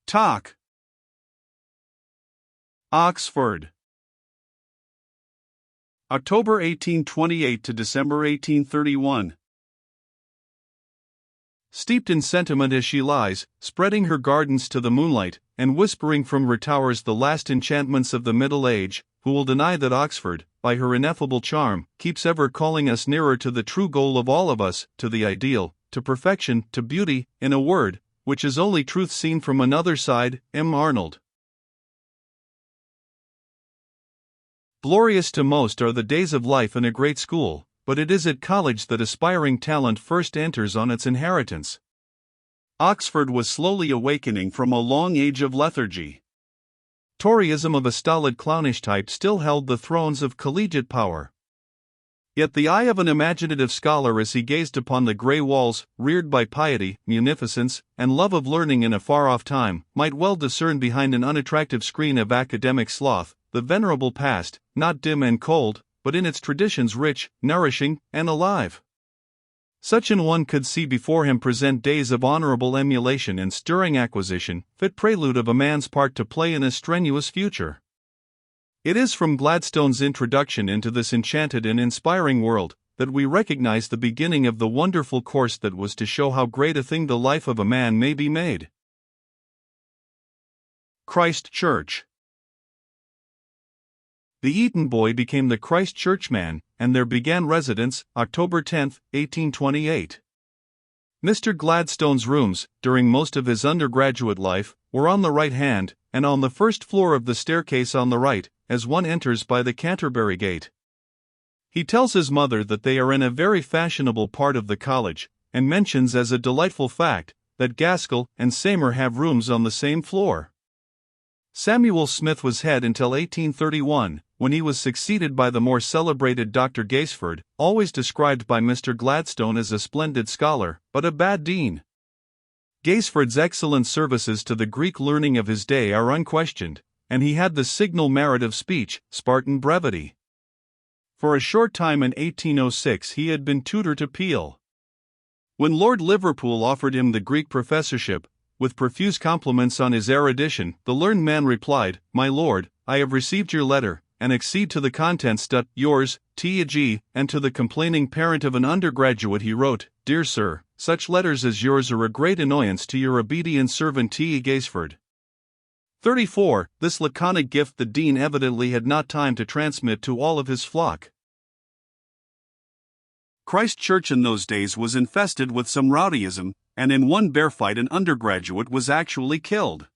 Talk. Oxford. October 1828 to December 1831. Steeped in sentiment as she lies, spreading her gardens to the moonlight, and whispering from her towers the last enchantments of the Middle Age, who will deny that Oxford, by her ineffable charm, keeps ever calling us nearer to the true goal of all of us, to the ideal, to perfection, to beauty, in a word, which is only truth seen from another side. M. Arnold. Glorious to most are the days of life in a great school, but it is at college that aspiring talent first enters on its inheritance. Oxford was slowly awakening from a long age of lethargy. Toryism of a stolid clownish type still held the thrones of collegiate power. Yet the eye of an imaginative scholar as he gazed upon the grey walls, reared by piety, munificence, and love of learning in a far-off time, might well discern behind an unattractive screen of academic sloth, the venerable past, not dim and cold, but in its traditions rich, nourishing, and alive. Such an one could see before him present days of honorable emulation and stirring acquisition, fit prelude of a man's part to play in a strenuous future. It is from Gladstone's introduction into this enchanted and inspiring world that we recognize the beginning of the wonderful course that was to show how great a thing the life of a man may be made. Christ Church. The Eton boy became the Christ Church man, and there began residence, October 10, 1828. Mr. Gladstone's rooms, during most of his undergraduate life, were on the right hand, and on the first floor of the staircase on the right, as one enters by the Canterbury Gate. He tells his mother that they are in a very fashionable part of the college, and mentions as a delightful fact, that Gaskell and Seymour have rooms on the same floor. Samuel Smith was head until 1831, when he was succeeded by the more celebrated Dr. Gaisford, always described by Mr. Gladstone as a splendid scholar, but a bad dean. Gaisford's excellent services to the Greek learning of his day are unquestioned, and he had the signal merit of speech, Spartan brevity. For a short time in 1806 he had been tutor to Peel. When Lord Liverpool offered him the Greek professorship, with profuse compliments on his erudition, the learned man replied, "My lord, I have received your letter, and accede to the contents. Yours, T.G." And to the complaining parent of an undergraduate he wrote, "Dear sir, such letters as yours are a great annoyance to your obedient servant T. Gaisford." 34. This laconic gift the dean evidently had not time to transmit to all of his flock. Christ Church in those days was infested with some rowdyism, and in one bear fight an undergraduate was actually killed.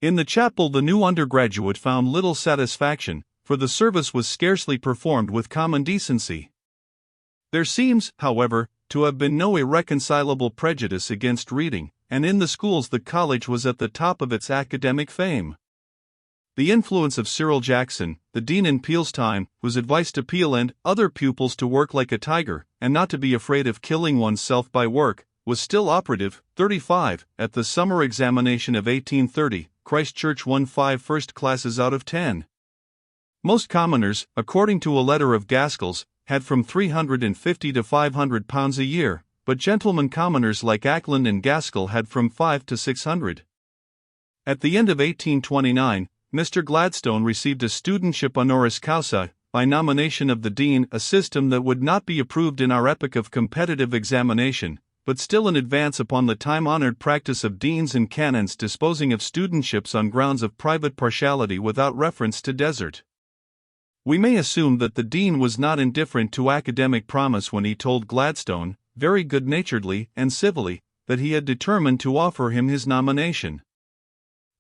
In the chapel the new undergraduate found little satisfaction, for the service was scarcely performed with common decency. There seems, however, to have been no irreconcilable prejudice against reading, and in the schools the college was at the top of its academic fame. The influence of Cyril Jackson, the dean in Peel's time, whose advice to Peel and other pupils to work like a tiger, and not to be afraid of killing oneself by work, was still operative. 35. At the summer examination of 1830, Christ Church won 5 first classes out of 10. Most commoners, according to a letter of Gaskell's, had from £350 to £500 a year, but gentlemen commoners like Ackland and Gaskell had from 5 to 600. At the end of 1829, Mr. Gladstone received a studentship honoris causa, by nomination of the dean, a system that would not be approved in our epoch of competitive examination, but still an advance upon the time-honored practice of deans and canons disposing of studentships on grounds of private partiality without reference to desert. We may assume that the dean was not indifferent to academic promise when he told Gladstone, very good-naturedly and civilly, that he had determined to offer him his nomination.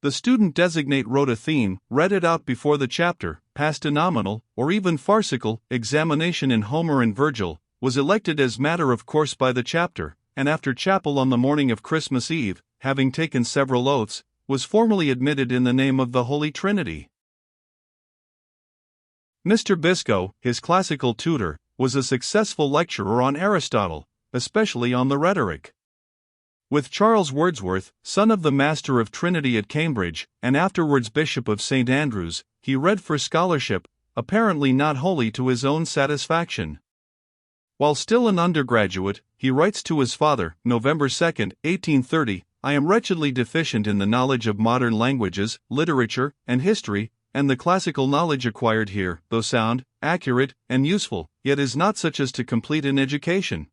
The student-designate wrote a theme, read it out before the chapter, passed a nominal, or even farcical, examination in Homer and Virgil, was elected as matter of course by the chapter, and after chapel on the morning of Christmas Eve, having taken several oaths, was formally admitted in the name of the Holy Trinity. Mr. Biscoe, his classical tutor, was a successful lecturer on Aristotle, especially on the rhetoric. With Charles Wordsworth, son of the Master of Trinity at Cambridge, and afterwards Bishop of St. Andrews, he read for scholarship, apparently not wholly to his own satisfaction. While still an undergraduate, he writes to his father, November 2, 1830, I am wretchedly deficient in the knowledge of modern languages, literature, and history, and the classical knowledge acquired here, though sound, accurate, and useful, yet is not such as to complete an education.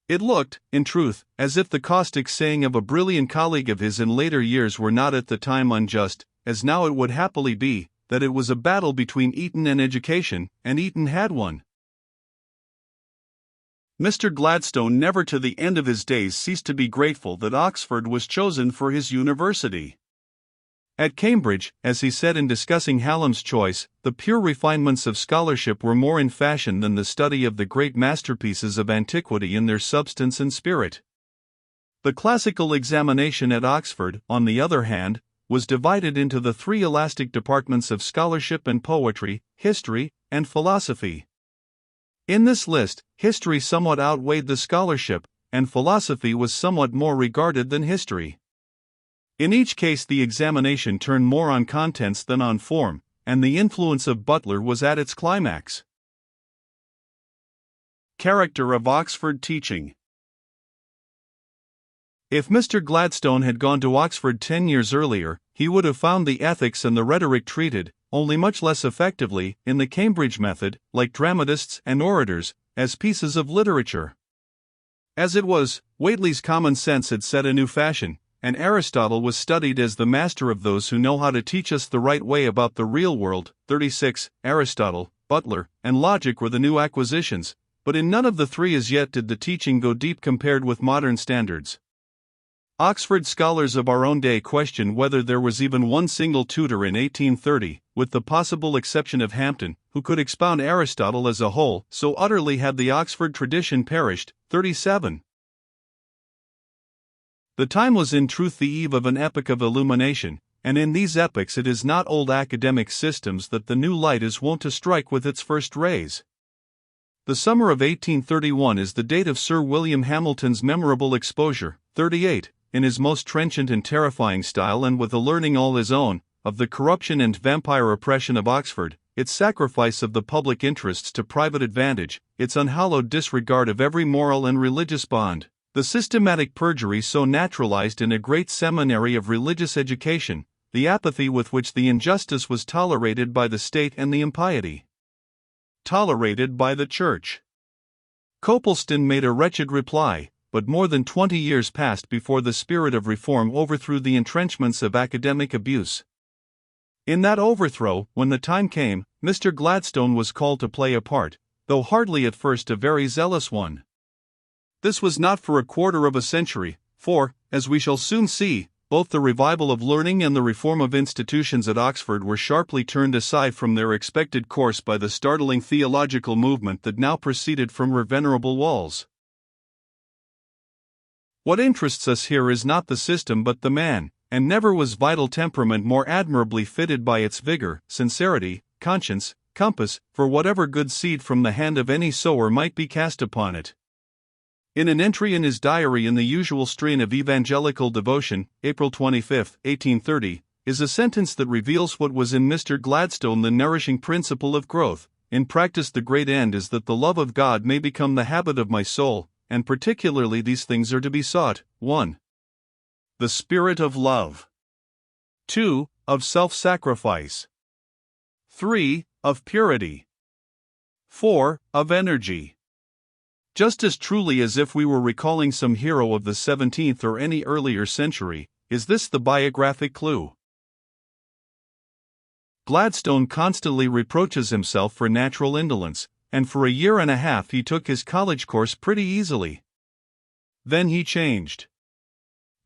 It looked, in truth, as if the caustic saying of a brilliant colleague of his in later years were not at the time unjust, as now it would happily be, that it was a battle between Eton and education, and Eton had won. Mr. Gladstone never to the end of his days ceased to be grateful that Oxford was chosen for his university. At Cambridge, as he said in discussing Hallam's choice, the pure refinements of scholarship were more in fashion than the study of the great masterpieces of antiquity in their substance and spirit. The classical examination at Oxford, on the other hand, was divided into the three elastic departments of scholarship and poetry, history, and philosophy. In this list, history somewhat outweighed the scholarship, and philosophy was somewhat more regarded than history. In each case the examination turned more on contents than on form, and the influence of Butler was at its climax. Character of Oxford teaching. If Mr. Gladstone had gone to Oxford 10 years earlier, he would have found the ethics and the rhetoric treated, only much less effectively, in the Cambridge method, like dramatists and orators, as pieces of literature. As it was, Whately's common sense had set a new fashion, and Aristotle was studied as the master of those who know how to teach us the right way about the real world. 36. Aristotle, Butler, and logic were the new acquisitions, but in none of the three as yet did the teaching go deep compared with modern standards. Oxford scholars of our own day question whether there was even one single tutor in 1830, with the possible exception of Hampden, who could expound Aristotle as a whole, so utterly had the Oxford tradition perished. 37. The time was in truth the eve of an epoch of illumination, and in these epochs it is not old academic systems that the new light is wont to strike with its first rays. The summer of 1831 is the date of Sir William Hamilton's memorable exposure, 38, in his most trenchant and terrifying style and with a learning all his own, of the corruption and vampire oppression of Oxford, its sacrifice of the public interests to private advantage, its unhallowed disregard of every moral and religious bond, the systematic perjury so naturalized in a great seminary of religious education, the apathy with which the injustice was tolerated by the state and the impiety tolerated by the church. Copleston made a wretched reply, but more than 20 years passed before the spirit of reform overthrew the entrenchments of academic abuse. In that overthrow, when the time came, Mr. Gladstone was called to play a part, though hardly at first a very zealous one. This was not for a quarter of a century, for, as we shall soon see, both the revival of learning and the reform of institutions at Oxford were sharply turned aside from their expected course by the startling theological movement that now proceeded from her venerable walls. What interests us here is not the system but the man, and never was vital temperament more admirably fitted by its vigor, sincerity, conscience, compass, for whatever good seed from the hand of any sower might be cast upon it. In an entry in his diary in the usual strain of evangelical devotion, April 25, 1830, is a sentence that reveals what was in Mr. Gladstone the nourishing principle of growth. In practice the great end is that the love of God may become the habit of my soul, and particularly these things are to be sought: 1. The spirit of love. 2. Of self-sacrifice. 3. Of purity. 4. Of energy. Just as truly as if we were recalling some hero of the 17th or any earlier century, is this the biographic clue. Gladstone constantly reproaches himself for natural indolence, and for a year and a half he took his college course pretty easily. Then he changed.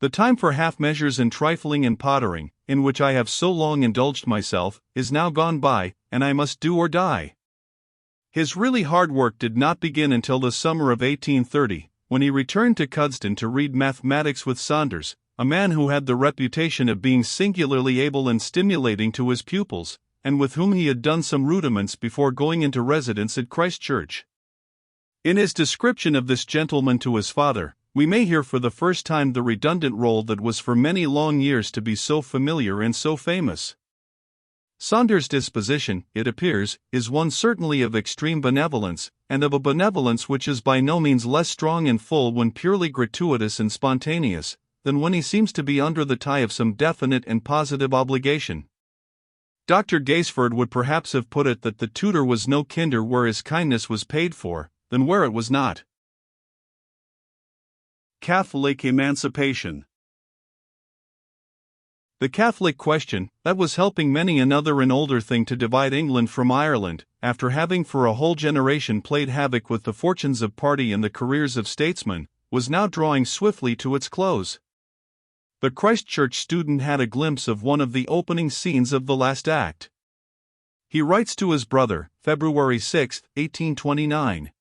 The time for half measures and trifling and pottering, in which I have so long indulged myself, is now gone by, and I must do or die. His really hard work did not begin until the summer of 1830, when he returned to Cuddesdon to read mathematics with Saunders, a man who had the reputation of being singularly able and stimulating to his pupils, and with whom he had done some rudiments before going into residence at Christ Church. In his description of this gentleman to his father, we may hear for the first time the redundant role that was for many long years to be so familiar and so famous. Saunders' disposition, it appears, is one certainly of extreme benevolence, and of a benevolence which is by no means less strong and full when purely gratuitous and spontaneous, than when he seems to be under the tie of some definite and positive obligation. Dr. Gaisford would perhaps have put it that the tutor was no kinder where his kindness was paid for, than where it was not. Catholic emancipation. The Catholic question, that was helping many another and older thing to divide England from Ireland, after having for a whole generation played havoc with the fortunes of party and the careers of statesmen, was now drawing swiftly to its close. The Christ Church student had a glimpse of one of the opening scenes of the last act. He writes to his brother, February 6, 1829.